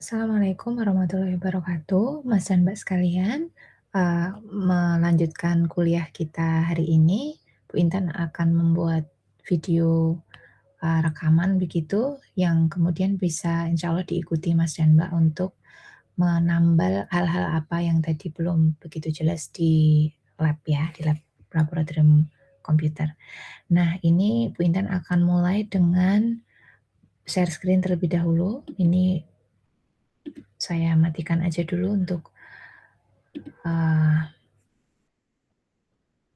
Assalamualaikum warahmatullahi wabarakatuh, Mas dan Mbak sekalian. Melanjutkan kuliah kita hari ini, Bu Intan akan membuat video, rekaman begitu, yang kemudian bisa insya Allah diikuti Mas dan Mbak untuk menambal hal-hal apa yang tadi belum begitu jelas di lab ya, di lab laboratorium komputer. Nah, ini Bu Intan akan mulai dengan share screen terlebih dahulu. Ini saya matikan aja dulu untuk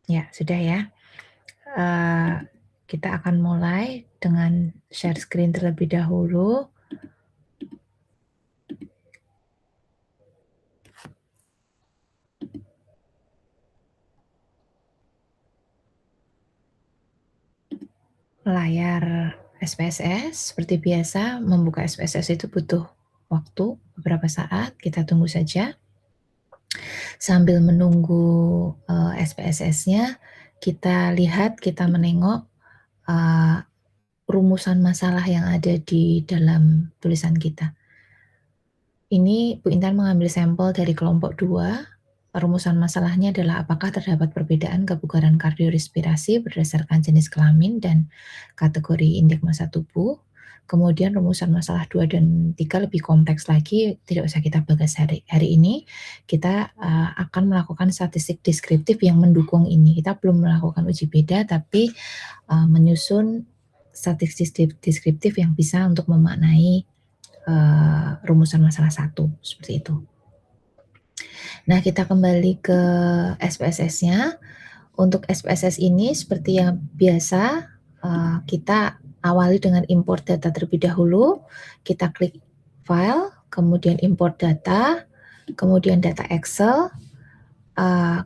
ya sudah ya. Kita akan mulai dengan share screen terlebih dahulu. Layar SPSS seperti biasa, membuka SPSS itu butuh waktu beberapa saat, kita tunggu saja. Sambil menunggu SPSS-nya, kita lihat, kita menengok rumusan masalah yang ada di dalam tulisan kita. Ini Bu Intan mengambil sampel dari kelompok 2. Rumusan masalahnya adalah apakah terdapat perbedaan kebugaran kardiorespirasi berdasarkan jenis kelamin dan kategori indeks massa tubuh. Kemudian rumusan masalah 2 dan 3 lebih kompleks lagi, tidak usah kita bahas hari ini. Kita akan melakukan statistik deskriptif yang mendukung ini. Kita belum melakukan uji beda, tapi menyusun statistik deskriptif yang bisa untuk memaknai rumusan masalah 1, seperti itu. Nah, kita kembali ke SPSS-nya. Untuk SPSS ini seperti yang biasa, kita awali dengan import data terlebih dahulu. Kita klik file, kemudian import data, kemudian data Excel.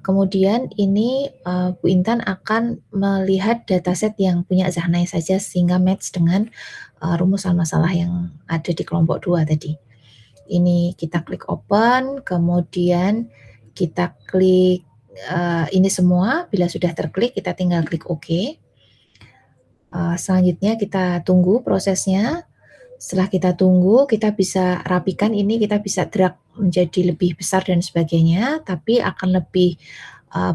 Kemudian ini Bu Intan akan melihat dataset yang punya Zahnai saja sehingga match dengan rumusan masalah yang ada di kelompok 2 tadi. Ini kita klik open, kemudian kita klik ini semua. Bila sudah terklik, kita tinggal klik OK. Selanjutnya kita tunggu prosesnya. Setelah kita tunggu, kita bisa rapikan ini, kita bisa drag menjadi lebih besar dan sebagainya, tapi akan lebih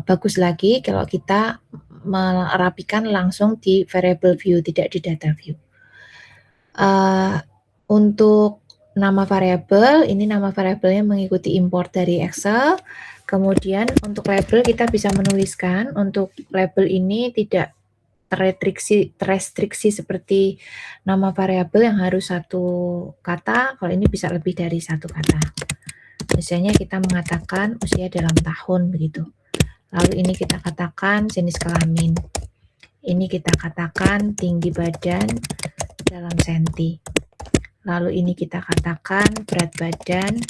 bagus lagi kalau kita merapikan langsung di variable view, tidak di data view. Untuk nama variabel, ini nama variabelnya mengikuti import dari Excel. Kemudian untuk label kita bisa menuliskan, untuk label ini tidak terrestriksi seperti nama variabel yang harus satu kata, kalau ini bisa lebih dari satu kata. Misalnya kita mengatakan usia dalam tahun begitu. Lalu ini kita katakan jenis kelamin. Ini kita katakan tinggi badan dalam senti. Lalu ini kita katakan berat badan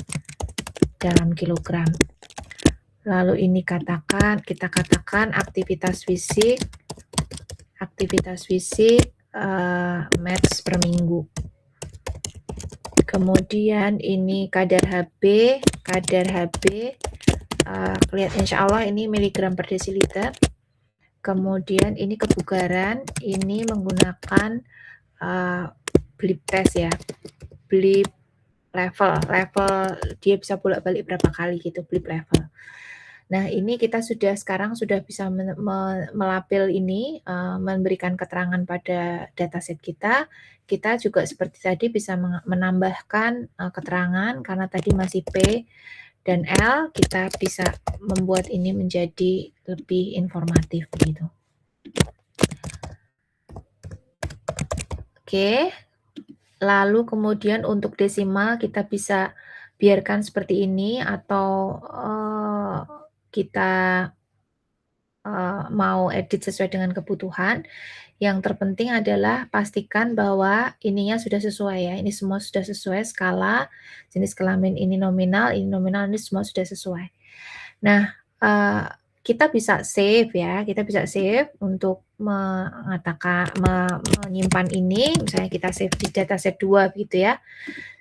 dalam kilogram. Lalu ini kita katakan aktivitas fisik match per minggu. Kemudian ini kadar HB, lihat insya Allah ini miligram per desiliter. Kemudian ini kebugaran, ini menggunakan blip test ya, blip level dia bisa bolak-balik berapa kali gitu, blip level. Nah, ini kita sekarang sudah bisa melabel ini, memberikan keterangan pada dataset kita. Kita juga seperti tadi bisa menambahkan keterangan, karena tadi masih P dan L, kita bisa membuat ini menjadi lebih informatif begitu. Oke. Lalu kemudian untuk desimal kita bisa biarkan seperti ini, atau kita mau edit sesuai dengan kebutuhan. Yang terpenting adalah pastikan bahwa ininya sudah sesuai ya, ini semua sudah sesuai, skala, jenis kelamin ini nominal, ini semua sudah sesuai. Nah, kita bisa save ya, kita bisa save untuk menyimpan ini, misalnya kita save di dataset 2 gitu ya,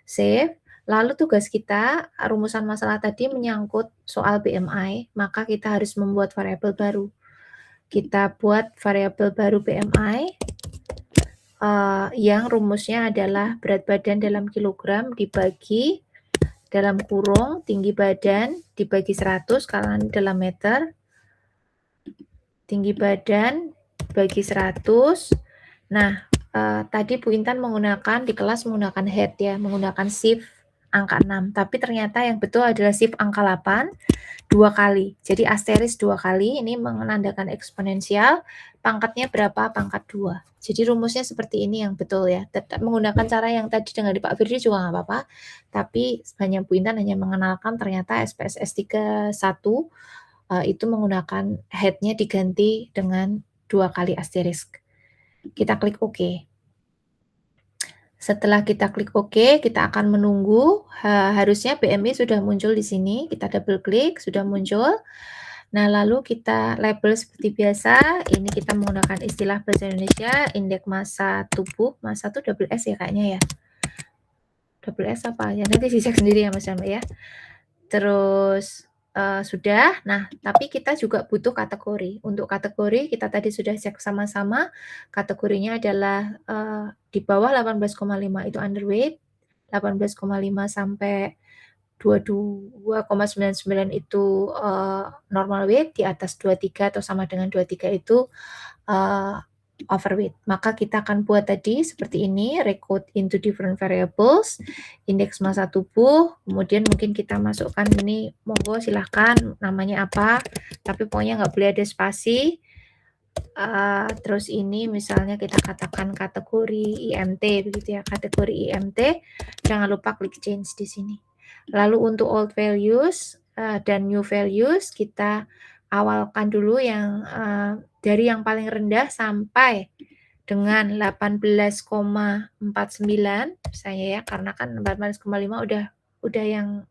save. Lalu tugas kita, rumusan masalah tadi menyangkut soal BMI, maka kita harus membuat variabel baru. Kita buat variabel baru BMI yang rumusnya adalah berat badan dalam kilogram dibagi dalam kurung tinggi badan dibagi 100 karena ini dalam meter. Tinggi badan bagi 100. Nah, tadi Bu Intan menggunakan di kelas menggunakan head ya, menggunakan shift angka 6. Tapi ternyata yang betul adalah shift angka 8 2 kali. Jadi asteris 2 kali, ini menandakan eksponensial. Pangkatnya berapa? Pangkat 2. Jadi rumusnya seperti ini yang betul ya. Tetap menggunakan cara yang tadi dengan di Pak Firdi juga nggak apa-apa. Tapi sebenarnya Bu Intan hanya mengenalkan ternyata SPSS 31 itu menggunakan head-nya diganti dengan 2 kali asterisk. Kita klik OK. Setelah kita klik OK, kita akan menunggu, harusnya BMI sudah muncul di sini, kita double klik, sudah muncul. Nah, lalu kita label seperti biasa, ini kita menggunakan istilah bahasa Indonesia, indeks massa tubuh, massa itu double S ya kayaknya ya. Double S apa ya, nanti dicek sendiri ya Mas Jambe ya. Terus sudah, nah tapi kita juga butuh kategori. Untuk kategori kita tadi sudah cek sama-sama, kategorinya adalah di bawah 18,5 itu underweight, 18,5 sampai 22,99 itu normal weight, di atas 23 atau sama dengan 23 itu overweight. Maka kita akan buat tadi seperti ini, recode into different variables, indeks massa tubuh, kemudian mungkin kita masukkan ini, monggo silahkan namanya apa, tapi pokoknya nggak boleh ada spasi. Terus ini misalnya kita katakan kategori IMT begitu ya, kategori IMT, jangan lupa klik change di sini. Lalu untuk old values dan new values kita awalkan dulu yang dari yang paling rendah sampai dengan 18,49 misalnya ya, karena kan 18,5 udah yang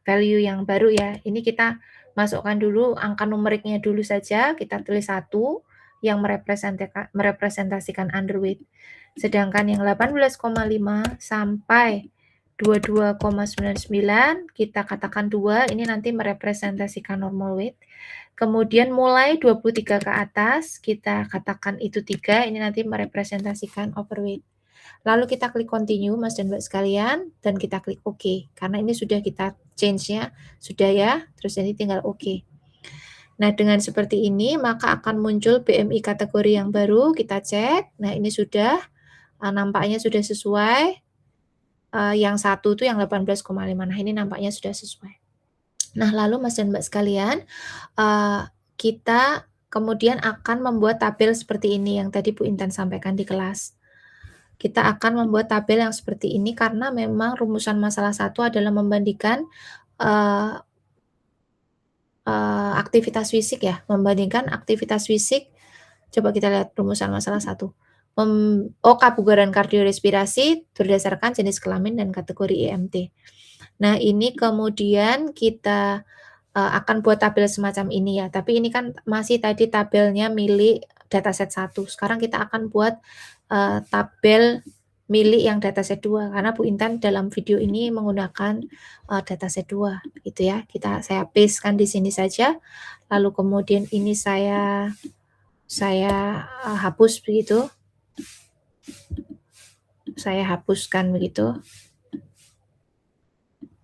value yang baru ya. Ini kita masukkan dulu angka numeriknya dulu saja, kita tulis 1 yang merepresentasikan underweight. Sedangkan yang 18,5 sampai 22,99 kita katakan 2, ini nanti merepresentasikan normal weight. Kemudian mulai 23 ke atas kita katakan itu 3, ini nanti merepresentasikan overweight. Lalu kita klik continue Mas dan Mbak sekalian dan kita klik OK. Karena ini sudah kita change-nya, sudah ya, terus ini tinggal OK. Nah, dengan seperti ini maka akan muncul BMI kategori yang baru, kita cek. Nah, ini sudah nampaknya sudah sesuai. Yang satu itu yang 18,5. Nah, ini nampaknya sudah sesuai. Nah, lalu Mas dan Mbak sekalian, kita kemudian akan membuat tabel seperti ini yang tadi Bu Intan sampaikan di kelas. Kita akan membuat tabel yang seperti ini karena memang rumusan masalah 1 adalah membandingkan aktivitas fisik ya, membandingkan aktivitas fisik. Coba kita lihat rumusan masalah 1. Kebugaran kardiorespirasi berdasarkan jenis kelamin dan kategori IMT. Nah, ini kemudian kita akan buat tabel semacam ini ya, tapi ini kan masih tadi tabelnya milik dataset 1. Sekarang kita akan buat tabel milik yang dataset 2 karena Bu Intan dalam video ini menggunakan dataset 2 gitu ya. Saya pastekan di sini saja. Lalu kemudian ini saya hapus begitu. Saya hapuskan begitu.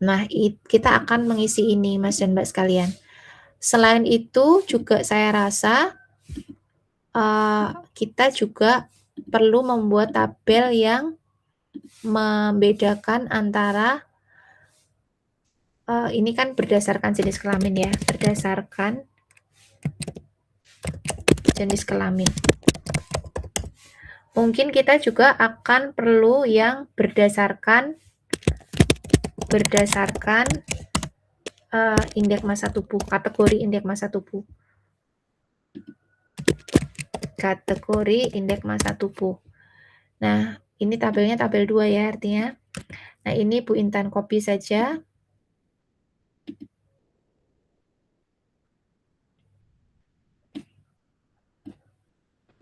Nah, kita akan mengisi ini Mas dan Mbak sekalian. Selain itu juga saya rasa kita juga perlu membuat tabel yang membedakan antara ini kan berdasarkan jenis kelamin ya, berdasarkan jenis kelamin. Mungkin kita juga akan perlu yang berdasarkan indeks massa tubuh, kategori indeks massa tubuh. Kategori indeks massa tubuh. Nah, ini tabelnya tabel 2 ya artinya. Nah, ini Bu Intan copy saja.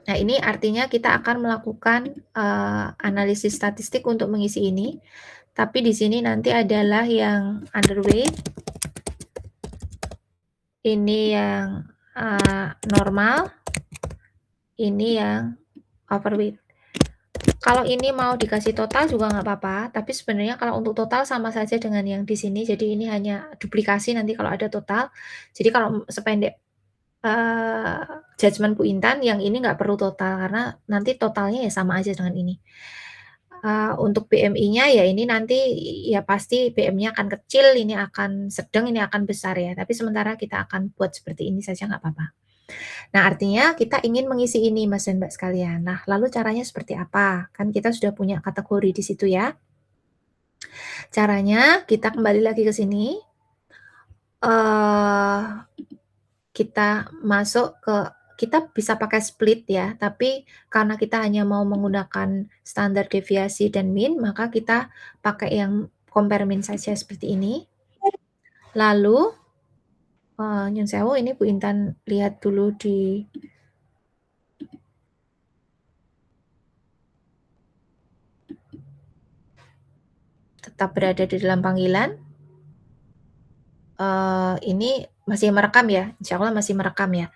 Nah, ini artinya kita akan melakukan analisis statistik untuk mengisi ini. Tapi di sini nanti adalah yang underweight. Ini yang normal. Ini yang overweight. Kalau ini mau dikasih total juga nggak apa-apa, tapi sebenarnya kalau untuk total sama saja dengan yang di sini, jadi ini hanya duplikasi nanti kalau ada total. Jadi kalau sependek, eee, judgement Bu Intan, yang ini nggak perlu total, karena nanti totalnya ya sama aja dengan ini. Untuk BMI-nya ya ini nanti ya pasti BM-nya akan kecil, ini akan sedang, ini akan besar ya, tapi sementara kita akan buat seperti ini saja nggak apa-apa. Nah, artinya kita ingin mengisi ini Mas dan Mbak sekalian. Nah, lalu caranya seperti apa? Kan kita sudah punya kategori di situ ya. Caranya kita kembali lagi ke sini, eee, kita masuk ke kita bisa pakai split ya, tapi karena kita hanya mau menggunakan standar deviasi dan mean, maka kita pakai yang compare mean saja seperti ini. Lalu, nyun sewu ini Bu Intan lihat dulu di tetap berada di dalam panggilan. Ini masih merekam ya? Insya Allah masih merekam ya?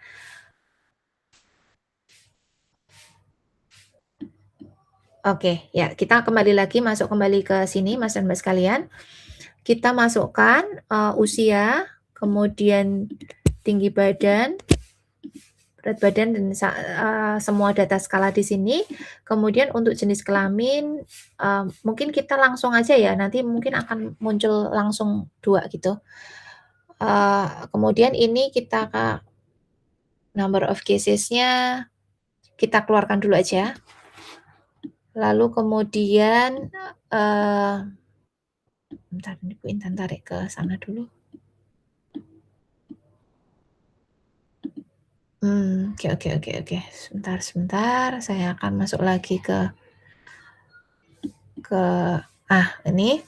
Oke, ya kita kembali lagi, masuk kembali ke sini Mas dan Mbak sekalian. Kita masukkan, usia, kemudian tinggi badan, berat badan dan semua data skala di sini. Kemudian untuk jenis kelamin, mungkin kita langsung aja ya, nanti mungkin akan muncul langsung 2 gitu. Kemudian ini kita number of cases-nya kita keluarkan dulu aja. Lalu kemudian, bentar ini Bu Intan tarik ke sana dulu. Oke oke oke oke. Sebentar, saya akan masuk lagi ke ini,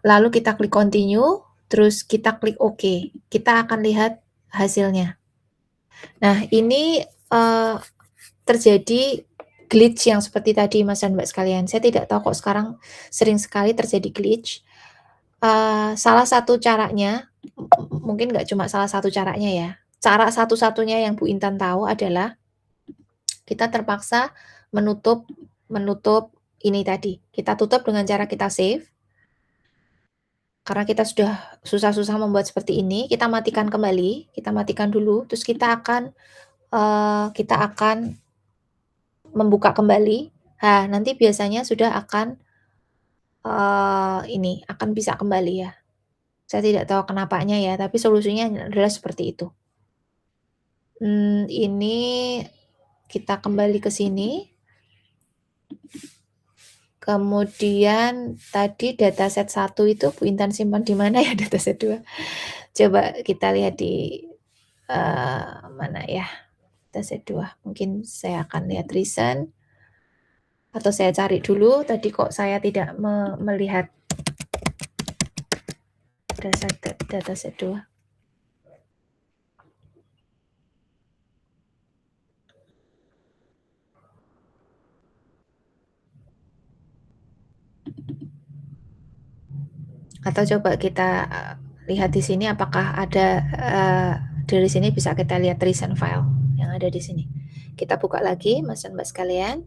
lalu kita klik continue, terus kita klik OK. Kita akan lihat hasilnya. Nah, ini, terjadi glitch yang seperti tadi Mas dan Mbak sekalian. Saya tidak tahu kok sekarang sering sekali terjadi glitch. Salah satu caranya, mungkin nggak cuma salah satu caranya ya, cara satu-satunya yang Bu Intan tahu adalah kita terpaksa menutup menutup ini tadi. Kita tutup dengan cara kita save. Karena kita sudah susah-susah membuat seperti ini, kita matikan kembali, kita matikan dulu, terus kita akan membuka kembali. Nah, nanti biasanya sudah akan, ini, akan bisa kembali ya. Saya tidak tahu kenapanya ya, tapi solusinya adalah seperti itu. Ini kita kembali ke sini. Kemudian tadi dataset 1 itu Bu Intan simpan di mana ya dataset 2? Coba kita lihat di, mana ya, dataset 2. Mungkin saya akan lihat recent, atau saya cari dulu, tadi kok saya tidak melihat dataset 2. Atau coba kita, lihat di sini apakah ada, dari sini bisa kita lihat recent file yang ada di sini. Kita buka lagi Mas dan Mbak sekalian.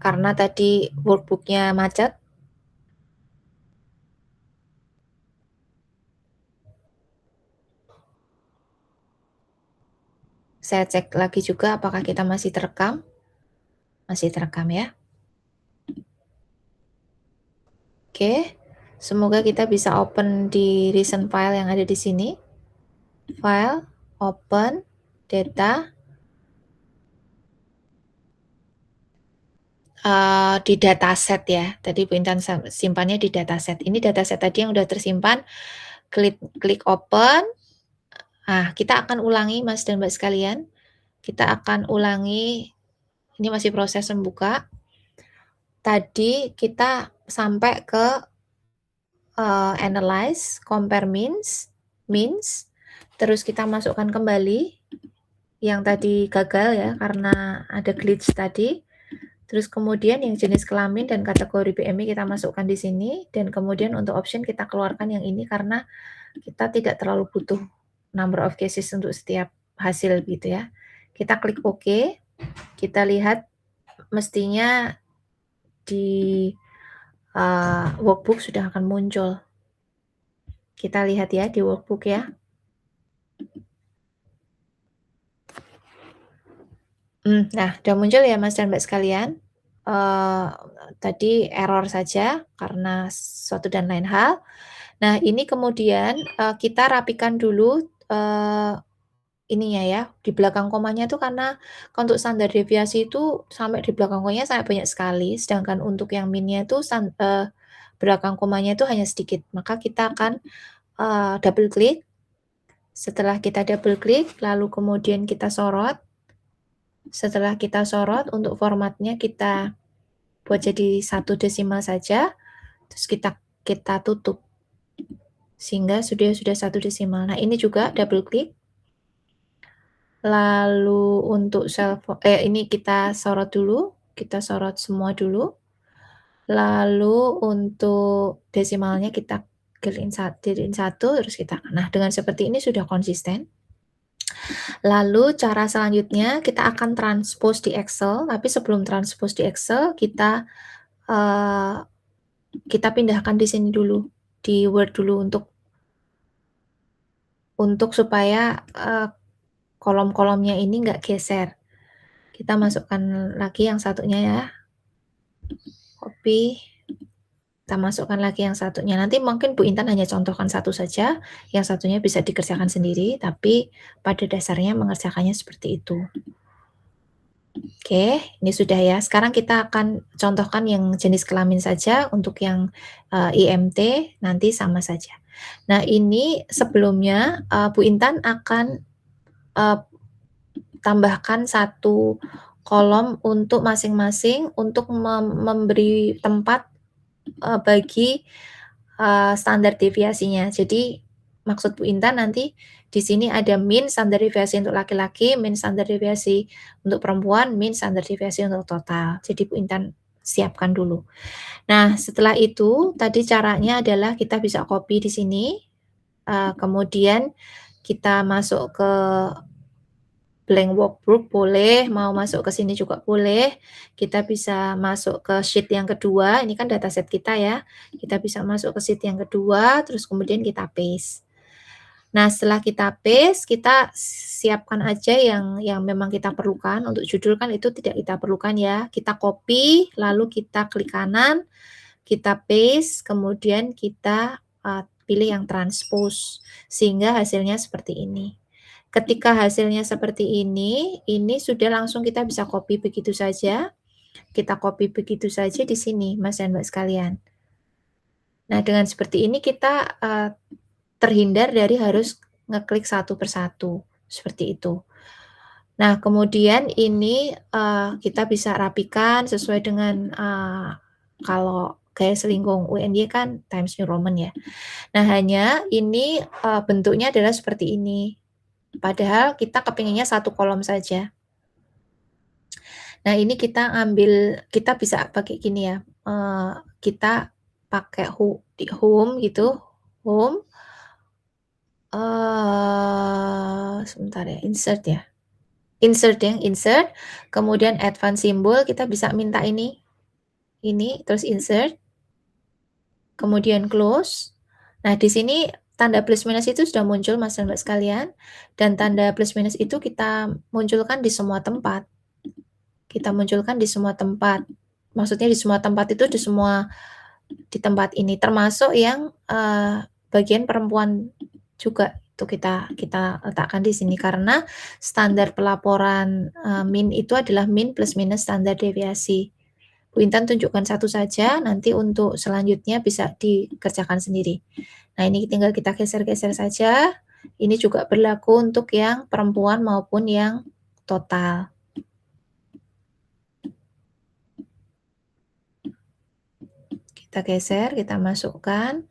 Karena tadi workbook-nya macet. Saya cek lagi juga apakah kita masih terekam. Masih terekam ya. Oke, semoga kita bisa open di recent file yang ada di sini. File, open, data. Di dataset ya, tadi Bu Intan simpannya di dataset. Ini dataset tadi yang udah tersimpan, klik open. Kita akan ulangi Mas dan Mbak sekalian, kita akan ulangi, ini masih proses membuka. Tadi kita sampai ke, analyze, compare means, terus kita masukkan kembali yang tadi gagal ya, karena ada glitch tadi. Terus kemudian yang jenis kelamin dan kategori BMI kita masukkan di sini, dan kemudian untuk option kita keluarkan yang ini karena kita tidak terlalu butuh number of cases untuk setiap hasil gitu ya. Kita klik oke, kita lihat mestinya di, workbook sudah akan muncul. Kita lihat ya di workbook ya. Nah, udah muncul ya Mas dan Mbak sekalian. Eee, Tadi error saja karena suatu dan lain hal. Nah, ini kemudian, kita rapikan dulu, ininya ya, di belakang komanya tuh karena untuk standar deviasi itu sampai di belakang komanya sangat banyak sekali, sedangkan untuk yang min-nya itu belakang komanya itu hanya sedikit. Maka kita akan, double klik, setelah kita double klik, lalu kemudian kita sorot. Setelah kita sorot, untuk formatnya kita buat jadi 1 desimal saja, terus kita kita tutup. Sehingga sudah 1 desimal. Nah, ini juga double klik. Lalu untuk ini kita sorot dulu, kita sorot semua dulu. Lalu untuk desimalnya kita jadiin 1, terus kita nah, dengan seperti ini sudah konsisten. Lalu cara selanjutnya kita akan transpose di Excel, tapi sebelum transpose di Excel kita pindahkan di sini dulu, di Word dulu untuk supaya, kolom-kolomnya ini nggak geser. Kita masukkan lagi yang satunya ya, copy, kita masukkan lagi yang satunya. Nanti mungkin Bu Intan hanya contohkan satu saja, yang satunya bisa dikerjakan sendiri, tapi pada dasarnya mengerjakannya seperti itu. Oke, ini sudah ya. Sekarang kita akan contohkan yang jenis kelamin saja, untuk yang, IMT nanti sama saja. Nah, ini sebelumnya, Bu Intan akan, eee, tambahkan 1 kolom untuk masing-masing untuk memberi tempat, bagi, standar deviasinya. Jadi maksud Bu Intan nanti di sini ada min standar deviasi untuk laki-laki, min standar deviasi untuk perempuan, min standar deviasi untuk total. Jadi Bu Intan siapkan dulu. Nah, setelah itu tadi caranya adalah kita bisa copy di sini, kemudian kita masuk ke blank workbook boleh, mau masuk ke sini juga boleh. Kita bisa masuk ke sheet yang kedua, ini kan dataset kita ya. Kita bisa masuk ke sheet yang kedua, terus kemudian kita paste. Nah, setelah kita paste, kita siapkan aja yang memang kita perlukan. Untuk judul kan itu tidak kita perlukan ya. Kita copy, lalu kita klik kanan, kita paste, kemudian kita, pilih yang transpose, sehingga hasilnya seperti ini. Ketika hasilnya seperti ini sudah langsung kita bisa copy begitu saja. Kita copy begitu saja di sini, Mas dan Mbak sekalian. Nah, dengan seperti ini kita, terhindar dari harus ngeklik satu persatu, seperti itu. Nah, kemudian ini, kita bisa rapikan sesuai dengan, kalau gaya selingkung UNY kan Times New Roman ya. Nah, hanya ini, bentuknya adalah seperti ini. Padahal kita kepinginnya 1 kolom saja. Nah, ini kita bisa pakai gini ya, kita pakai di home gitu, home, sebentar ya, insert ya, insert, kemudian advance symbol kita bisa minta ini, terus insert, kemudian close. Nah, di sini tanda plus minus itu sudah muncul Mas dan Mbak sekalian, dan tanda plus minus itu kita munculkan di semua tempat. Kita munculkan di semua tempat. Maksudnya di semua tempat itu di tempat ini, termasuk yang, bagian perempuan juga, itu kita letakkan di sini karena standar pelaporan, min itu adalah min plus minus standar deviasi. Bu Intan tunjukkan satu saja, nanti untuk selanjutnya bisa dikerjakan sendiri. Nah, ini tinggal kita geser-geser saja, ini juga berlaku untuk yang perempuan maupun yang total. Kita geser, kita masukkan.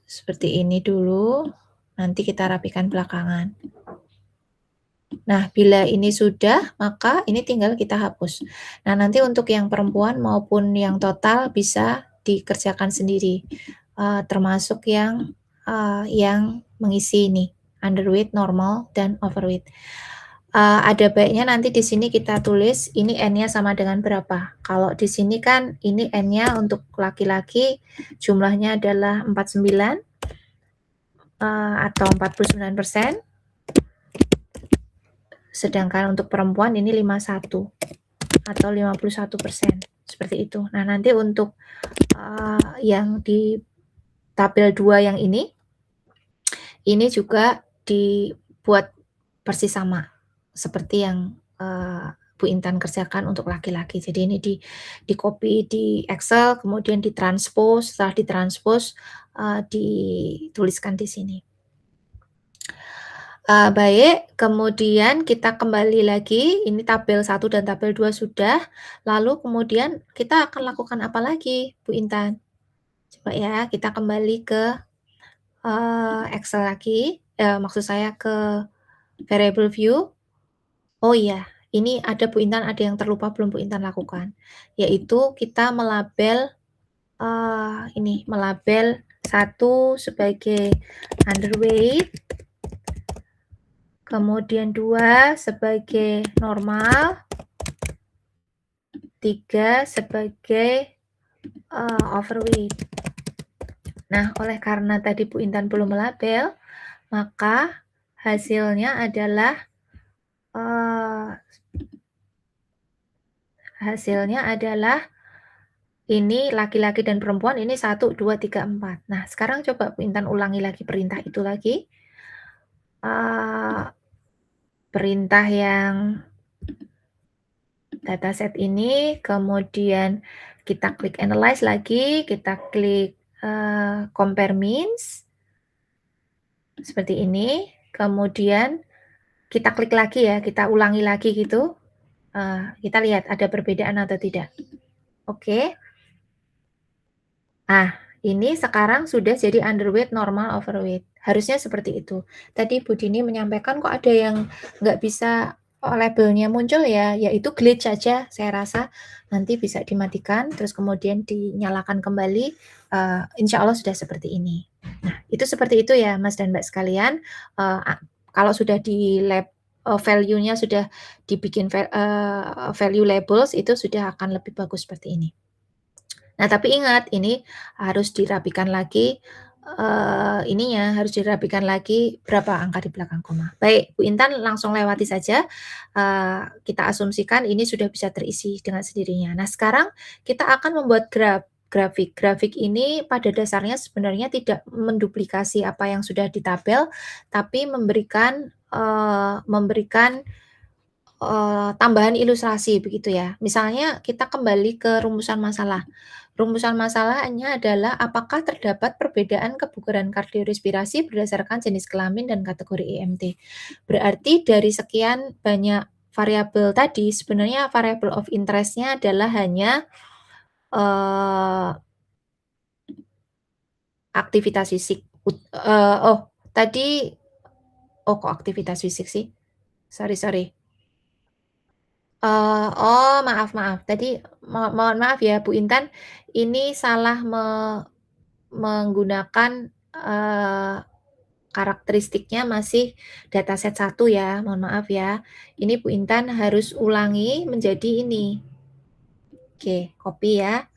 Seperti ini dulu, nanti kita rapikan belakangan. Nah, bila ini sudah, maka ini tinggal kita hapus. Nah, nanti untuk yang perempuan maupun yang total bisa dikerjakan sendiri, termasuk yang mengisi ini, underweight, normal, dan overweight. Ada baiknya nanti di sini kita tulis ini N-nya sama dengan berapa. Kalau di sini kan ini N-nya untuk laki-laki jumlahnya adalah 49 atau 49%. Sedangkan untuk perempuan ini 51 atau 51%, seperti itu. Nah, nanti untuk yang di tabel 2 yang ini juga dibuat persis sama seperti yang Bu Intan kerjakan untuk laki-laki. Jadi ini di-copy di Excel, kemudian ditranspos, setelah ditranspos dituliskan di sini. Baik, kemudian kita kembali lagi, ini tabel 1 dan tabel 2 sudah, lalu kemudian kita akan lakukan apa lagi, Bu Intan? Coba ya, kita kembali ke Excel lagi, maksud saya ke variable view. Oh iya, ini ada Bu Intan, ada yang terlupa belum Bu Intan lakukan, yaitu kita melabel, melabel 1 sebagai underweight, kemudian 2 sebagai normal, 3 sebagai overweight. Nah, oleh karena tadi Bu Intan belum melabel, maka hasilnya adalah ini laki-laki dan perempuan ini 1, 2, 3, 4. Nah, sekarang coba Bu Intan ulangi lagi perintah itu lagi. Perintah yang dataset ini, kemudian kita klik analyze lagi, kita klik compare means, seperti ini, kemudian kita klik lagi ya, kita ulangi lagi gitu, kita lihat ada perbedaan atau tidak. Oke. Ini sekarang sudah jadi underweight, normal, overweight. Harusnya seperti itu. Tadi Bu Dini menyampaikan kok ada yang nggak bisa labelnya muncul ya, yaitu glitch saja saya rasa. Nanti bisa dimatikan, terus kemudian dinyalakan kembali, insya Allah sudah seperti ini. Nah, itu seperti itu ya Mas dan Mbak sekalian, kalau sudah di lab value-nya sudah dibikin value labels, itu sudah akan lebih bagus seperti ini. Nah, tapi ingat ini harus dirapikan lagi, harus dirapikan lagi berapa angka di belakang koma. Baik, Bu Intan langsung lewati saja, kita asumsikan ini sudah bisa terisi dengan sendirinya. Nah, sekarang kita akan membuat grafik. Grafik ini pada dasarnya sebenarnya tidak menduplikasi apa yang sudah di tabel, tapi memberikan tambahan ilustrasi begitu ya. Misalnya kita kembali ke rumusan masalah. Rumusan masalahnya adalah apakah terdapat perbedaan kebugaran kardiorespirasi berdasarkan jenis kelamin dan kategori IMT. Berarti dari sekian banyak variabel tadi, sebenarnya variable of interest-nya adalah hanya aktivitas fisik. Kok aktivitas fisik sih? Sorry. Maaf. Tadi mohon maaf ya Bu Intan, ini salah menggunakan, karakteristiknya masih dataset 1 ya, mohon maaf ya. Ini Bu Intan harus ulangi menjadi ini. Oke, copy ya.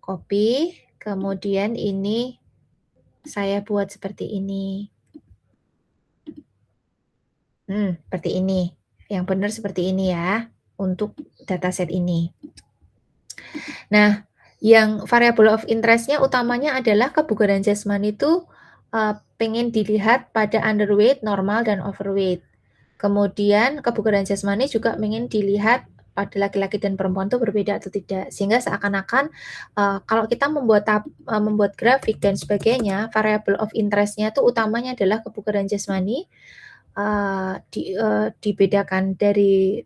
Copy, kemudian ini saya buat seperti ini. Seperti ini. Yang benar seperti ini ya, untuk dataset ini. Nah, yang variable of interest-nya utamanya adalah kebugaran jasmani itu pengen dilihat pada underweight, normal, dan overweight. Kemudian kebugaran jasmani juga pengen dilihat pada laki-laki dan perempuan itu berbeda atau tidak. Sehingga seakan-akan kalau kita membuat grafik dan sebagainya, variable of interest-nya itu utamanya adalah kebugaran jasmani, dibedakan dari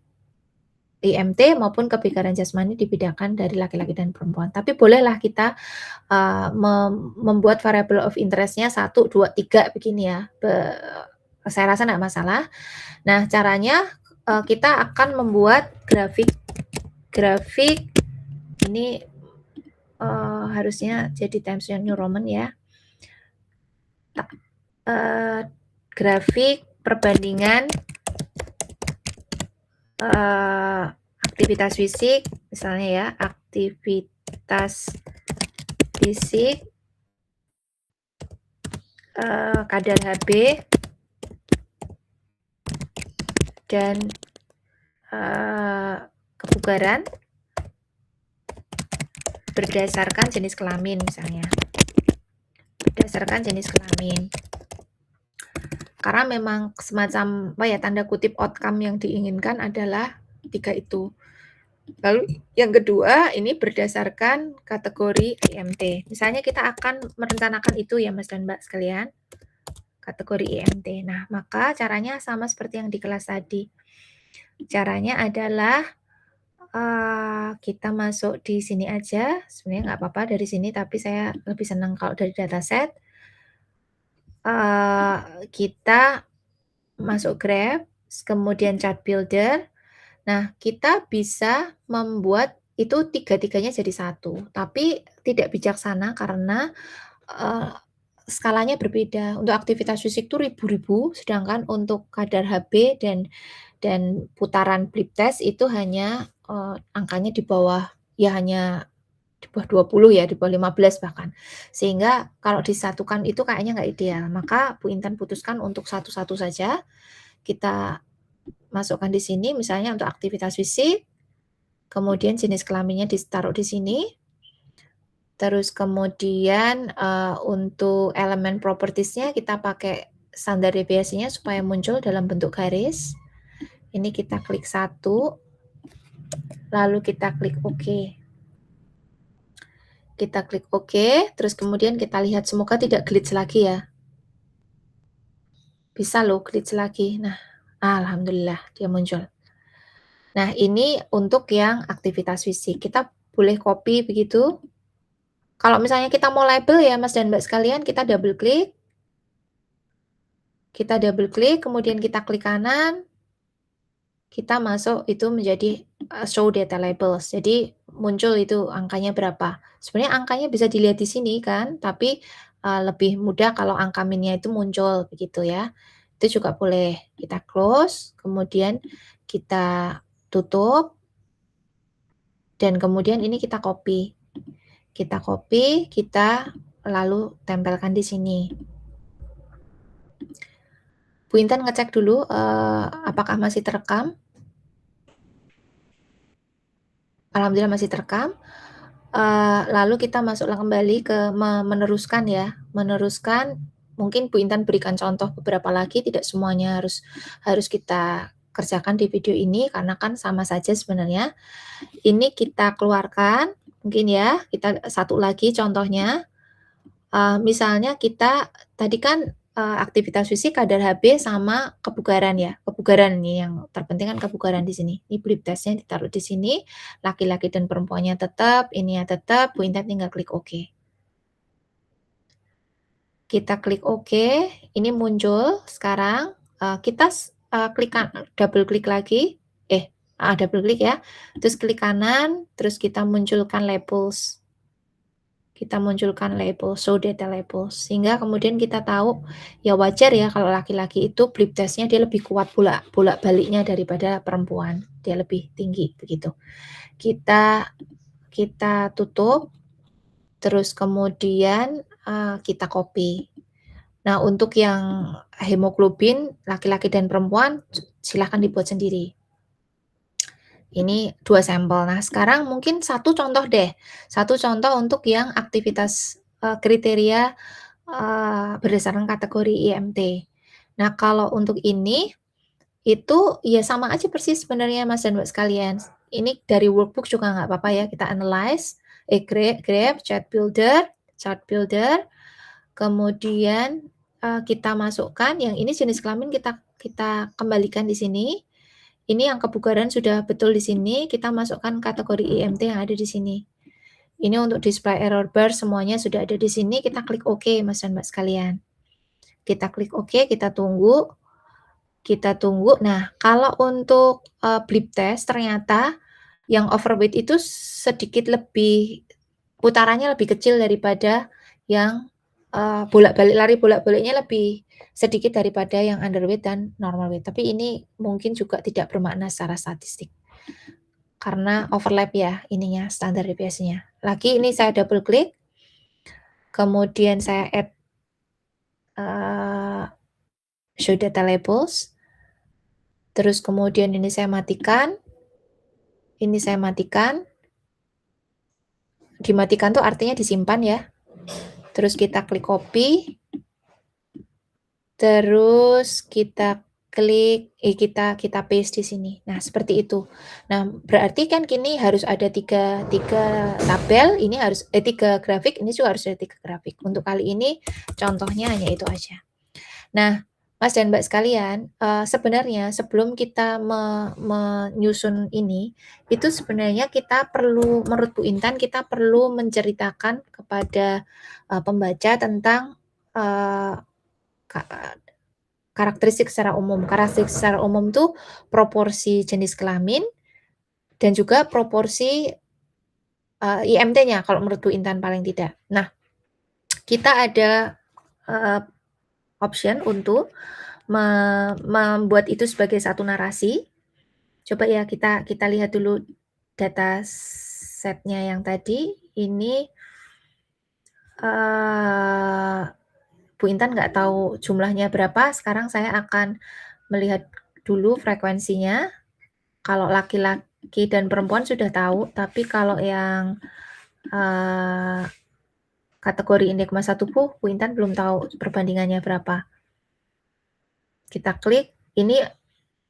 IMT maupun kebugaran jasmani dibedakan dari laki-laki dan perempuan. Tapi bolehlah kita membuat variable of interest-nya 1, 2, 3 begini ya. Saya rasa enggak masalah. Nah, caranya kita akan membuat grafik ini harusnya jadi Times New Roman ya. Grafik perbandingan aktivitas fisik, misalnya ya, aktivitas fisik, kadar Hb dan kebugaran berdasarkan jenis kelamin misalnya. Berdasarkan jenis kelamin. Karena memang semacam tanda kutip outcome yang diinginkan adalah 3 itu. Lalu yang kedua ini berdasarkan kategori IMT. Misalnya kita akan merencanakan itu ya Mas dan Mbak sekalian. Kategori IMT. Nah, maka caranya sama seperti yang di kelas tadi. Caranya adalah kita masuk di sini aja, sebenarnya nggak apa-apa dari sini, tapi saya lebih senang kalau dari dataset. Kita masuk Graph, kemudian Chart Builder. Nah, kita bisa membuat itu tiga-tiganya jadi satu, tapi tidak bijaksana karena skalanya berbeda. Untuk aktivitas fisik itu ribu-ribu, sedangkan untuk kadar Hb dan putaran blip test itu hanya angkanya di bawah, ya hanya di bawah 20 ya, di bawah 15 bahkan. Sehingga kalau disatukan itu kayaknya nggak ideal. Maka Bu Intan putuskan untuk satu-satu saja. Kita masukkan di sini misalnya untuk aktivitas fisik, kemudian jenis kelaminnya ditaruh di sini. Terus kemudian untuk elemen propertiesnya kita pakai standar deviasinya supaya muncul dalam bentuk garis. Ini kita klik 1, lalu kita klik OK. Kita klik OK, terus kemudian kita lihat semoga tidak glitch lagi ya. Bisa loh glitch lagi. Nah, alhamdulillah dia muncul. Nah, ini untuk yang aktivitas fisik. Kita boleh copy begitu. Kalau misalnya kita mau label ya Mas dan Mbak sekalian, kita double klik. Kita double klik, kemudian kita klik kanan. Kita masuk itu menjadi show data labels. Jadi muncul itu angkanya berapa. Sebenarnya angkanya bisa dilihat di sini kan, tapi lebih mudah kalau angka minnya itu muncul begitu ya. Itu juga boleh kita close, kemudian kita tutup, dan kemudian ini kita copy. Kita copy, kita lalu tempelkan di sini. Bu Intan ngecek dulu apakah masih terekam. Alhamdulillah masih terekam. Lalu kita masuklah kembali ke meneruskan ya, meneruskan mungkin Bu Intan berikan contoh beberapa lagi, tidak semuanya harus kita kerjakan di video ini karena kan sama saja sebenarnya. Ini kita keluarkan, mungkin ya, kita satu lagi contohnya. Misalnya kita tadi kan aktivitas fisik kadar Hb sama kebugaran ya. Kebugaran ini yang terpenting kan kebugaran di sini. Ini blip testnya ditaruh di sini, laki-laki dan perempuannya tetap, ini ya tetap, Bu Intan tinggal klik OK. Kita klik OK, ini muncul sekarang, kita double klik lagi, double klik ya, terus klik kanan, terus kita munculkan labels. Kita munculkan label, show data label, sehingga kemudian kita tahu, ya wajar ya kalau laki-laki itu blip testnya dia lebih kuat bolak-baliknya daripada perempuan, dia lebih tinggi begitu. Kita tutup, terus kemudian kita copy. Nah, untuk yang hemoglobin laki-laki dan perempuan silahkan dibuat sendiri. Ini 2 sampel. Nah, sekarang mungkin satu contoh deh. Satu contoh untuk yang aktivitas kriteria berdasarkan kategori IMT. Nah, kalau untuk ini itu ya sama aja persis sebenarnya Mas dan Mbak sekalian. Ini dari workbook juga nggak apa-apa ya, kita analyze, graph, chart builder, kemudian kita masukkan yang ini jenis kelamin kita kembalikan di sini. Ini yang kebugaran sudah betul di sini, kita masukkan kategori IMT yang ada di sini. Ini untuk display error bar semuanya sudah ada di sini, kita klik OK Mas dan Mbak sekalian. Kita klik OK, kita tunggu. Nah, kalau untuk blip test ternyata yang overweight itu sedikit lebih putarannya lebih kecil daripada yang bolak-balik lari bolak-baliknya lebih sedikit daripada yang underweight dan normal weight, tapi ini mungkin juga tidak bermakna secara statistik. Karena overlap ya ininya, standar deviasinya. Lagi ini saya double klik, kemudian saya add, show data labels, terus kemudian ini saya matikan, dimatikan tuh artinya disimpan ya. Terus kita klik copy, terus kita klik kita paste di sini. Nah, seperti itu. Nah, berarti kan kini harus ada 3 tabel, ini harus 3 grafik, ini juga harus ada 3 grafik. Untuk kali ini contohnya hanya itu aja. Nah, Mas dan Mbak sekalian, sebenarnya sebelum kita menyusun ini, itu sebenarnya kita perlu menurut Bu Intan, kita perlu menceritakan kepada, pembaca tentang, eee, ka karakteristik secara umum. Karakteristik secara umum tuh proporsi jenis kelamin dan juga proporsi, IMT-nya kalau menurut Bu Intan paling tidak. Nah, kita ada, eee, option untuk membuat itu sebagai satu narasi. Coba ya kita lihat dulu data setnya yang tadi, ini, eee, Bu Intan nggak tahu jumlahnya berapa, sekarang saya akan melihat dulu frekuensinya. Kalau laki-laki dan perempuan sudah tahu, tapi kalau yang, eee, kategori indeks massa tubuh, Bu Intan belum tahu perbandingannya berapa. Kita klik, ini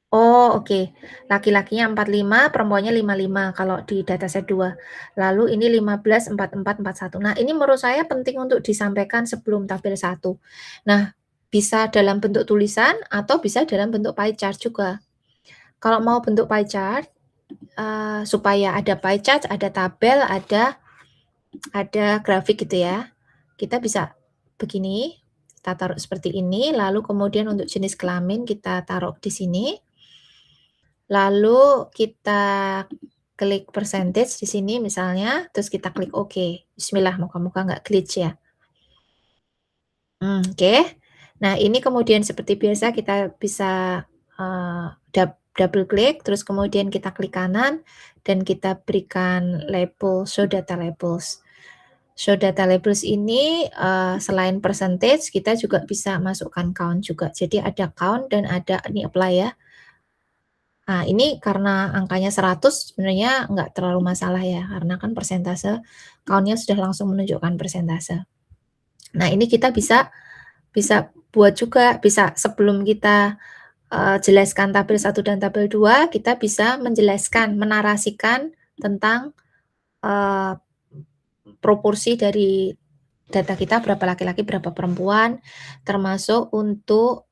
oh oke, laki-lakinya 45, perempuannya 55 kalau di dataset 2. Lalu ini 15, 44, 41. Nah, ini menurut saya penting untuk disampaikan sebelum tabel 1. Nah, bisa dalam bentuk tulisan atau bisa dalam bentuk pie chart juga. Kalau mau bentuk pie chart, supaya ada pie chart, ada tabel, ada grafik gitu ya, kita bisa begini, kita taruh seperti ini, lalu kemudian untuk jenis kelamin kita taruh di sini. Lalu kita klik percentage di sini misalnya, terus kita klik oke. Bismillah, moga-moga nggak glitch ya. Oke. Nah, ini kemudian seperti biasa kita bisa, double klik, terus kemudian kita klik kanan dan kita berikan label show data labels. Show data labels ini, selain percentage, kita juga bisa masukkan count juga. Jadi ada count dan ada ini apply ya. Nah, ini karena angkanya 100 sebenarnya nggak terlalu masalah ya, karena kan persentase count-nya sudah langsung menunjukkan persentase. Nah, ini kita bisa bisa buat juga, bisa sebelum kita, jelaskan tabel 1 dan tabel 2, kita bisa menjelaskan, menarasikan tentang, eee, proporsi dari data kita berapa laki-laki, berapa perempuan, termasuk untuk,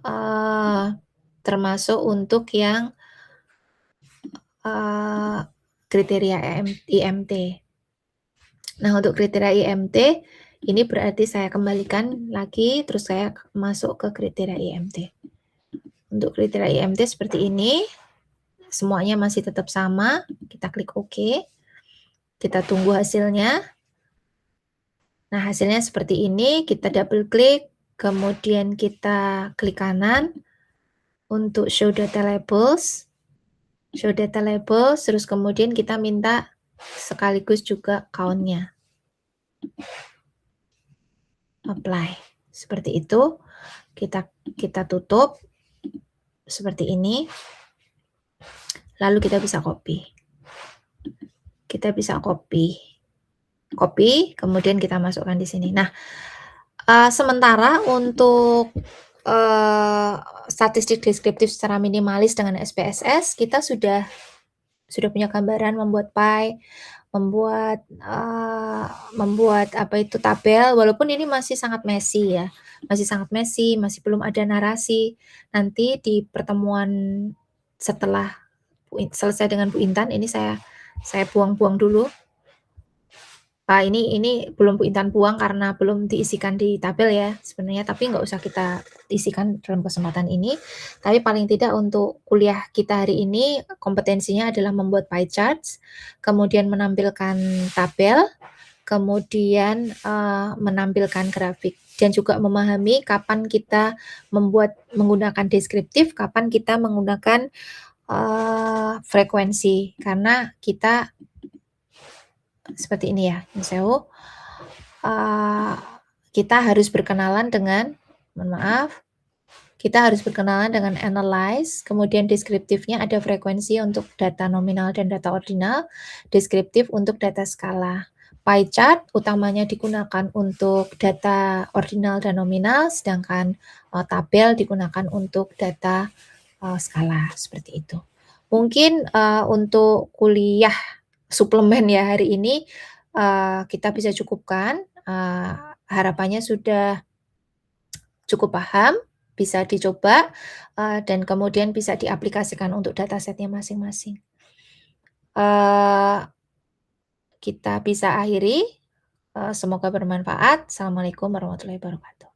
eee, termasuk untuk yang kriteria IMT. Nah, untuk kriteria IMT, ini berarti saya kembalikan lagi, terus saya masuk ke kriteria IMT. Untuk kriteria IMT seperti ini, semuanya masih tetap sama, kita klik OK, kita tunggu hasilnya. Nah, hasilnya seperti ini, kita double klik, kemudian kita klik kanan untuk show data labels. Show data labels, terus kemudian kita minta sekaligus juga count-nya. Apply. Seperti itu, kita tutup seperti ini. Lalu kita bisa copy. Kita bisa copy, kemudian kita masukkan di sini. Nah, sementara untuk, statistik deskriptif secara minimalis dengan SPSS, kita sudah punya gambaran membuat pie, membuat apa itu, tabel, walaupun ini masih sangat messy ya, masih belum ada narasi. Nanti di pertemuan setelah selesai dengan Bu Intan, ini saya buang-buang dulu. Ini belum Bu Intan buang karena belum diisikan di tabel ya sebenarnya, tapi nggak usah kita isikan dalam kesempatan ini. Tapi paling tidak untuk kuliah kita hari ini, kompetensinya adalah membuat pie charts, kemudian menampilkan tabel, kemudian, menampilkan grafik dan juga memahami kapan kita menggunakan deskriptif, kapan kita menggunakan, frekuensi. Karena kita seperti ini ya, nyun sewu, eee, kita harus berkenalan dengan mohon maaf, kita harus berkenalan dengan analyze, kemudian deskriptifnya ada frekuensi untuk data nominal dan data ordinal, deskriptif untuk data skala. Pie chart utamanya digunakan untuk data ordinal dan nominal, sedangkan, tabel digunakan untuk data, skala, seperti itu. Mungkin, untuk kuliah suplemen ya hari ini, kita bisa cukupkan, harapannya sudah cukup paham, bisa dicoba, dan kemudian bisa diaplikasikan untuk dataset-nya masing-masing. Kita bisa akhiri, semoga bermanfaat. Assalamualaikum warahmatullahi wabarakatuh.